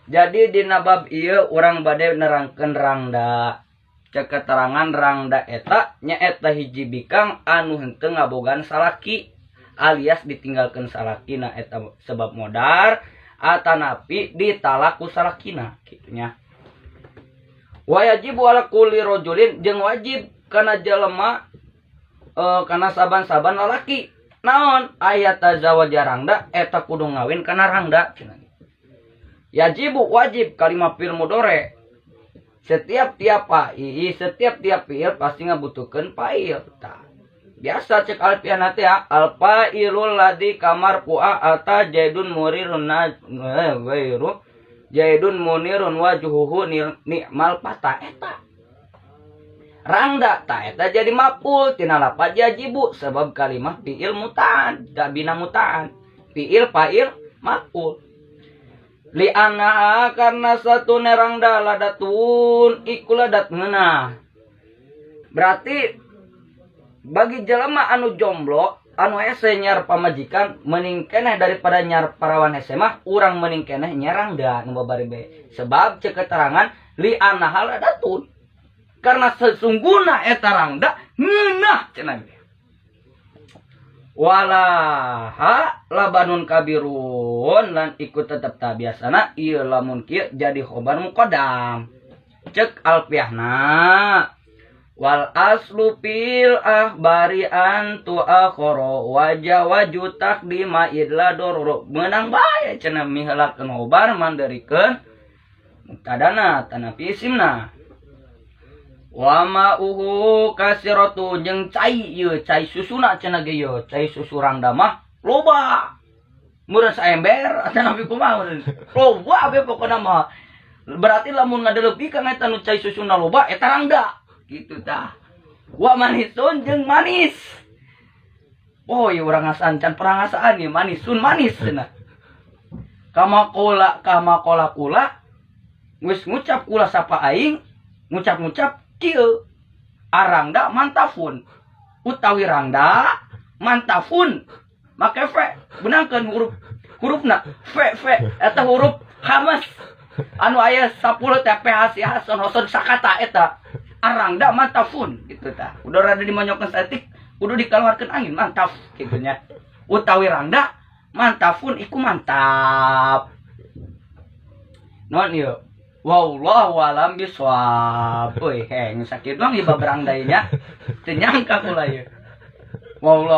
Jadi dina bab ieu urang bade nerangkeun rangda. Cek keterangan rangda eta nyaeta hiji bikang anu henteu ngabogaan salaki alias ditinggalkeun salakina eta sebab modar atanapi ditalak ku salakina kitu nya. Wajib ala kulli rajulin jeung wajib kana jelema kana saban-saban lalaki naon aya tazawaja rangda eta kudu ngawin kana rangda cenah. Yajibu wajib kalimat fi'il mudhari. Setiap tiap fi'il pasti ngabutuhkeun fa'il. Biasa cek alfiah teh ya, al-fa'ilul ladzi kamar fu'a ata jaidun murirun ghairu jaidun munirun wajhuhu ni'mal fata eta. Rangda ta eta jadi maf'ul tina lafaz yajibu sebab kalimat fi'il mutaan, da bina mutaan. Fi'il fa'il maf'ul. Li annaha karena satu nerang ladatun iku ladat ngeunah. Berarti bagi jelema anu jomblo anu hese nyar pamajikan mending keneh daripada nyar parawan hese mah urang mending keneh nyarangda nu babari be. Sebab cek keterangan li annaha ladatun. Karena sesungguhna eta rangda ngeunah cenah. Walaha labanun kabirun lan ikut tetep ta biasana ieu lamun kieu jadi khobar muqaddam. Cek alfiahna wal aslu fil ahbari antu akhara wajawaju taqdima idla dororo meunang bae cenah mihalakeun khobar mandarikeun mubtadana tanapi isimna. Wama uhu kasiratu jeung cai ieu cai susuna cenah ge ieu cai susu rangda mah loba meureun saember cenah nabi kumaha meureun loba be pokona mah berarti lamun ngadeleupi ka eta nu cai susuna loba eta rangda kitu tah. Wa manisun jeung manis oh ieu urang ngasaan can perangasaan ieu manisun manis cenah. Kama kola kula geus ngucap kula sapa aing ngucap kieu arangda mantafun utawi rangda mantafun make fe benangkeun hurufna fe eta huruf hamas anu aya 10 TPH si hason hoson sakata eta arangda mantafun gitu tah udah rada dimonyokkeun saeutik kudu dikeluarkeun angin mantaf kitu nya utawi rangda mantafun iku mantap non ieu. Wallahu alam bisawab. Euy, heng sakit doang ieu babrang daynya. Teu nyangka kula ieu. Wallahu